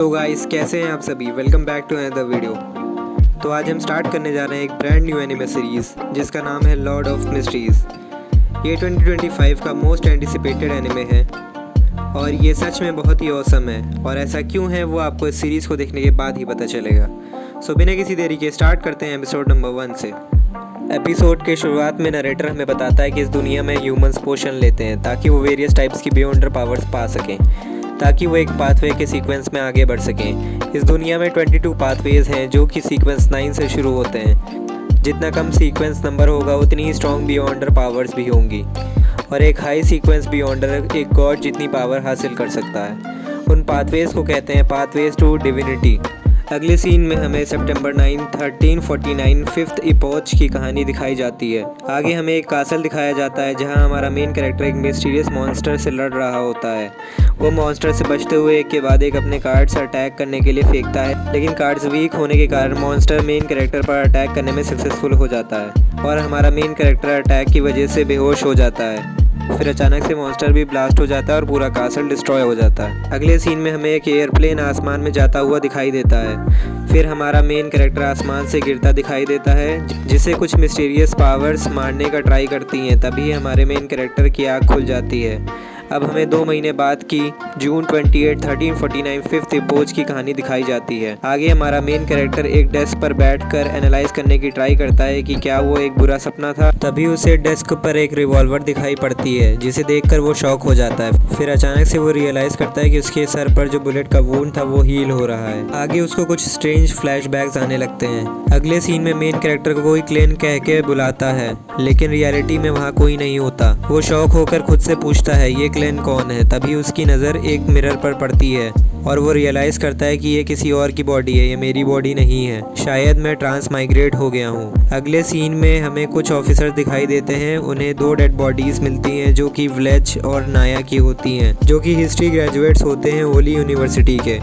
तो गाइस कैसे हैं आप सभी। Welcome back to another video. तो आज हम स्टार्ट करने जा रहे हैं एक ब्रांड न्यू एनिमे सीरीज़ जिसका नाम है लॉर्ड ऑफ मिस्ट्रीज़। ये 2025 का मोस्ट एंटिसिपेटेड एनिमे है और ये सच में बहुत ही ऑसम है। और ऐसा क्यों है वो आपको इस सीरीज़ को देखने के बाद ही पता चलेगा। सो बिना किसी देरी के स्टार्ट करते हैं एपिसोड नंबर 1 से। एपिसोड के शुरुआत में नरेटर हमें बताता है कि इस दुनिया में ह्यूमंस पोशन लेते हैं ताकि वो वेरियस टाइप्स की बियॉन्डर पावर्स पा सकें, ताकि वो एक पाथवे के सीक्वेंस में आगे बढ़ सकें। इस दुनिया में 22 पाथवेज हैं जो कि सीक्वेंस 9 से शुरू होते हैं। जितना कम सीक्वेंस नंबर होगा उतनी ही स्ट्रॉन्ग बियॉन्डर पावर्स भी होंगी और एक हाई सीक्वेंस बियॉन्डर एक गॉड जितनी पावर हासिल कर सकता है। उन पाथवेज को कहते हैं पाथवेज टू डिविनिटी। अगले सीन में हमें सितंबर 9, 1349 5th इपोच की कहानी दिखाई जाती है। आगे हमें एक कासल दिखाया जाता है जहां हमारा मेन कैरेक्टर एक मिस्टीरियस मॉन्स्टर से लड़ रहा होता है। वो मॉन्स्टर से बचते हुए एक के बाद एक अपने कार्ड्स अटैक करने के लिए फेंकता है, लेकिन कार्ड्स वीक होने के कारण मॉन्स्टर मेन कैरेक्टर पर अटैक करने में सक्सेसफुल हो जाता है और हमारा मेन कैरेक्टर अटैक की वजह से बेहोश हो जाता है। फिर अचानक से मॉन्स्टर भी ब्लास्ट हो जाता है और पूरा कासल डिस्ट्रॉय हो जाता है। अगले सीन में हमें एक एयरप्लेन आसमान में जाता हुआ दिखाई देता है। फिर हमारा मेन कैरेक्टर आसमान से गिरता दिखाई देता है जिसे कुछ मिस्टीरियस पावर्स मारने का ट्राई करती हैं। तभी हमारे मेन कैरेक्टर की आँख खुल जाती है। अब हमें 2 महीने बाद की जून 28, 1349 5th इपोच की कहानी दिखाई जाती है। आगे हमारा मेन कैरेक्टर एक डेस्क पर बैठकर एनालाइज करने की ट्राई करता है कि क्या वो एक बुरा सपना था। तभी उसे डेस्क पर एक रिवॉल्वर दिखाई पड़ती है जिसे देखकर वो शॉक हो जाता है। फिर अचानक से वो रियलाइज करता है कि उसके सर पर जो बुलेट का वुंड था वो हील हो रहा है। आगे उसको कुछ स्ट्रेंज फ्लैशबैक्स आने लगते हैं। अगले सीन में मेन कैरेक्टर को कोई क्लेन कह के बुलाता है, लेकिन रियलिटी में वहाँ कोई नहीं होता। वो शॉक होकर खुद से पूछता है ये क्लेन कौन है। तभी उसकी नज़र एक मिरर पर पड़ती है और वो रियलाइज़ करता है कि ये किसी और की बॉडी है, ये मेरी बॉडी नहीं है। शायद मैं ट्रांस माइग्रेट हो गया हूँ। अगले सीन में हमें कुछ ऑफिसर्स दिखाई देते हैं। उन्हें 2 डेड बॉडीज़ मिलती हैं जो कि व्लेच और नाया की होती हैं, जो कि हिस्ट्री ग्रेजुएट्स होते हैं होली यूनिवर्सिटी के।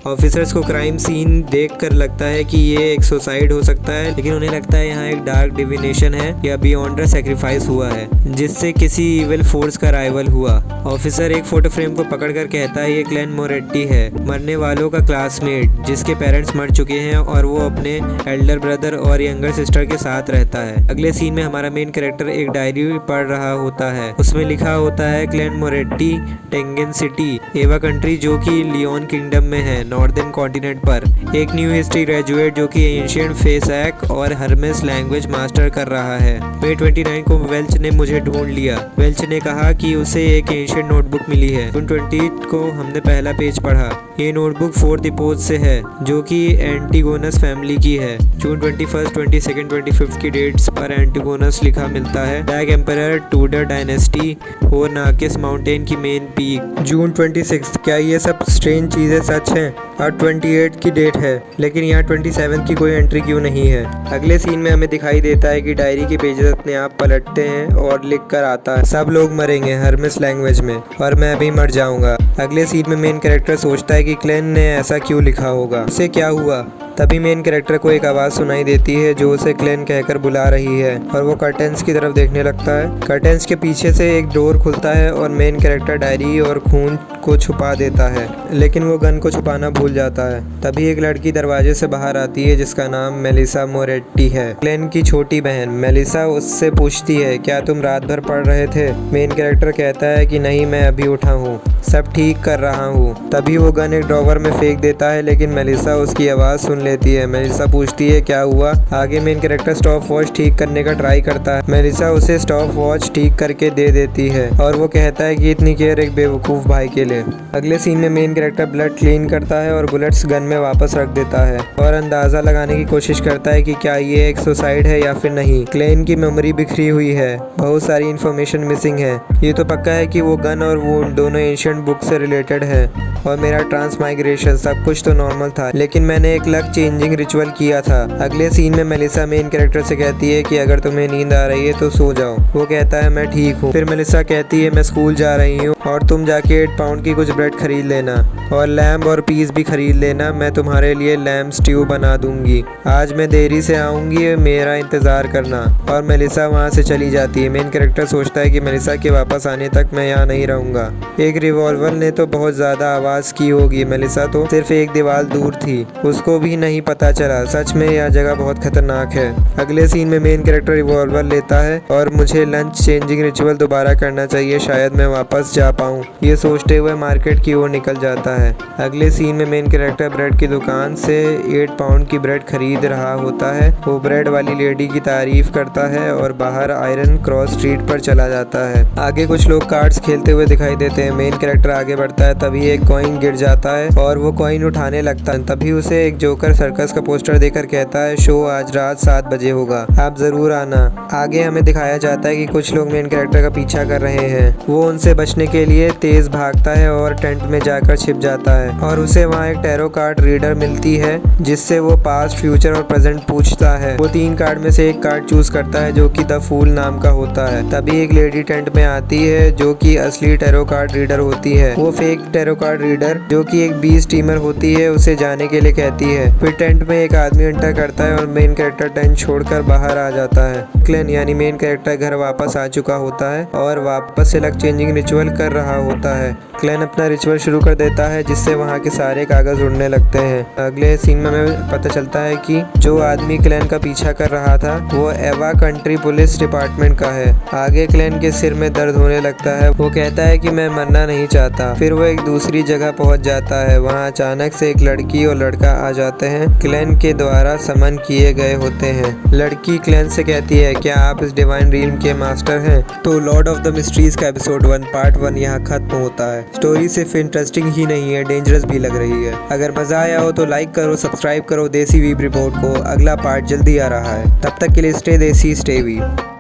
ऑफिसर्स को क्राइम सीन देखकर लगता है कि ये एक सुसाइड हो सकता है, लेकिन उन्हें लगता है यहाँ एक डार्क डिविनेशन है या बियॉन्डर सेक्रीफाइस हुआ है जिससे किसी इविल फोर्स का राइवल हुआ। ऑफिसर एक फोटो फ्रेम को पकड़कर कहता है ये क्लेन मोरेट्टी है, मरने वालों का क्लासमेट जिसके पेरेंट्स मर चुके हैं और वो अपने एल्डर ब्रदर और यंगर सिस्टर के साथ रहता है। अगले सीन में हमारा मेन कैरेक्टर एक डायरी पढ़ रहा होता है। उसमें लिखा होता है क्लेन मोरेट्टी, टेंगन सिटी, एवा कंट्री जो कि लियोन किंगडम में है, नॉर्दर्न कॉन्टिनेंट पर। एक न्यू हिस्ट्री ग्रेजुएट जो कि एंशिएंट फेसैक और हर्मेस लैंग्वेज मास्टर कर रहा है। मई 29 को वेल्च ने मुझे ढूंढ लिया। वेल्च ने कहा कि उसे एक एंशिएंट नोटबुक मिली है। जून 20 को हमने पहला पेज पढ़ा। ये नोटबुक 4th इपोच से है जो कि एंटीगोनस फैमिली की है। जून 21, 22, 25 की डेट्स पर एंटीगोनस लिखा मिलता है। ब्लैक एम्परर, टूडर डायनेस्टी और नाकिस माउंटेन की मेन पीक। जून 26। क्या ये सब स्ट्रेंज चीज़ें सच हैं? और 28 की डेट है, लेकिन यहाँ 27 की कोई एंट्री क्यों नहीं है? अगले सीन में हमें दिखाई देता है कि डायरी के पेजेस अपने आप पलटते हैं और लिख कर आता है सब लोग मरेंगे हर्मेस लैंग्वेज में और मैं भी मर जाऊंगा। अगले सीन में मेन कैरेक्टर सोचता है कि क्लेन ने ऐसा क्यों लिखा होगा, इससे क्या हुआ। तभी मेन कैरेक्टर को एक आवाज़ सुनाई देती है जो उसे क्लेन कहकर बुला रही है और वो कर्टेंस की तरफ देखने लगता है। कर्टेंस के पीछे से एक डोर खुलता है और मेन कैरेक्टर डायरी और खून को छुपा देता है, लेकिन वो गन को छुपाना भूल जाता है। तभी एक लड़की दरवाजे से बाहर आती है जिसका नाम मेलिसा मोरेट्टी है, क्लेन की छोटी बहन। मेलिसा उससे पूछती है क्या तुम रात भर पढ़ रहे थे? मेन कैरेक्टर कहता है कि नहीं, मैं अभी उठा हूँ, सब ठीक कर रहा हूँ। तभी वो गन एक ड्रॉवर में फेंक देता है, लेकिन मेलिसा उसकी आवाज़ सुन लेती है। मेलिसा पूछती है क्या हुआ। आगे मेन कैरेक्टर स्टॉप वॉच ठीक करने का ट्राई करता है। मेलिसा उसे स्टॉप वॉच ठीक करके दे देती है और वो कहता है कि इतनी केयर एक बेवकूफ़ भाई के लिए। अगले सीन में मेन कैरेक्टर ब्लड क्लीन करता है और बुलेट्स गन में वापस रख देता है और अंदाज़ा लगाने की कोशिश करता है कि क्या ये एक सुसाइड है या फिर नहीं। क्लेन की मेमोरी बिखरी हुई है, बहुत सारी इन्फॉर्मेशन मिसिंग है। ये तो पक्का है कि वो गन और वो दोनों एंशिएंट बुक से रिलेटेड है और मेरा ट्रांस माइग्रेशन सब कुछ तो नॉर्मल था, लेकिन मैंने एक लक चेंजिंग रिचुअल किया था। अगले सीन में मेलिसा मेन कैरेक्टर से कहती है कि अगर तुम्हें नींद आ रही है तो सो जाओ। वो कहता है मैं ठीक हूँ। फिर मेलिसा कहती है मैं स्कूल जा रही हूँ और तुम जाके 8 पाउंड की कुछ ब्रेड खरीद लेना और लैम्ब और पीस भी खरीद लेना, मैं तुम्हारे लिए लैम्ब स्ट्यू बना दूंगी। आज मैं देरी से आऊंगी, मेरा इंतजार करना। और मेलिसा वहाँ से चली जाती है। मेन कैरेक्टर सोचता है कि मेलिसा के वापस आने तक मैं यहाँ नहीं रहूंगा। एक रिवॉल्वर ने तो बहुत ज्यादा आवाज की होगी, मेलिसा तो सिर्फ एक दीवार दूर थी, उसको भी नहीं पता चला। सच में यह जगह बहुत खतरनाक है। अगले सीन में मेन कैरेक्टर रिवॉल्वर लेता है और मुझे लंच चेंजिंग रिचुअल दोबारा करना चाहिए, शायद मैं वापस जा पाऊँ, ये सोचते हुए मार्केट की ओर निकल जाता है। अगले सीन में मेन कैरेक्टर ब्रेड की दुकान से 8 पाउंड की ब्रेड खरीद रहा होता है। वो ब्रेड वाली लेडी की तारीफ करता है और बाहर आयरन क्रॉस स्ट्रीट पर चला जाता है। आगे कुछ लोग कार्ड्स खेलते हुए दिखाई देते हैं। मेन कैरेक्टर आगे बढ़ता है, तभी एक कॉइन गिर जाता है और वो कॉइन उठाने लगता है। तभी उसे एक जोकर सर्कस का पोस्टर देकर कहता है शो आज रात 7 बजे होगा, आप जरूर आना। आगे हमें दिखाया जाता है कि कुछ लोग मेन कैरेक्टर का पीछा कर रहे हैं। वो उनसे बचने के लिए तेज भागता है और टेंट में जाकर छिप जाता है और उसे वहाँ एक टैरो कार्ड रीडर मिलती है जिससे वो पास्ट, फ्यूचर और प्रेजेंट पूछता है। वो 3 कार्ड में से एक कार्ड चूज करता है जो कि द फूल नाम का होता है। तभी एक लेडी टेंट में आती है जो कि असली टैरो कार्ड रीडर होती है। वो फेक टैरो कार्ड रीडर जो कि एक बी स्टीमर होती है उसे जाने के लिए कहती है। फिर टेंट में एक आदमी एंटर करता है और मेन कैरेक्टर टेंट छोड़कर बाहर आ जाता है। क्लेन यानी मेन कैरेक्टर घर वापस आ चुका होता है और वापस से लक चेंजिंग रिचुअल कर रहा होता है। क्लेन अपना रिचुअल शुरू कर देता है जिससे वहाँ के सारे कागज उड़ने लगते हैं। अगले सीन में हमें पता चलता है कि जो आदमी क्लेन का पीछा कर रहा था वो एवा कंट्री पुलिस डिपार्टमेंट का है। आगे क्लेन के सिर में दर्द होने लगता है। वो कहता है कि मैं मरना नहीं चाहता। फिर वो एक दूसरी जगह पहुँच जाता है। वहाँ अचानक से एक लड़की और लड़का आ जाते हैं, क्लेन के द्वारा समन किए गए होते हैं। लड़की क्लेन से कहती है क्या आप इस डिवाइन रील्म के मास्टर हैं? तो लॉर्ड ऑफ द मिस्ट्रीज का एपिसोड 1 पार्ट 1 यहाँ खत्म होता है। स्टोरी सिर्फ इंटरेस्टिंग ही नहीं है, डेंजरस भी लग रही है। अगर मजा आया हो तो लाइक करो, सब्सक्राइब करो देसी वीब रिपोर्ट को। अगला पार्ट जल्दी आ रहा है। तब तक के लिए स्टे देसी, स्टे वीब।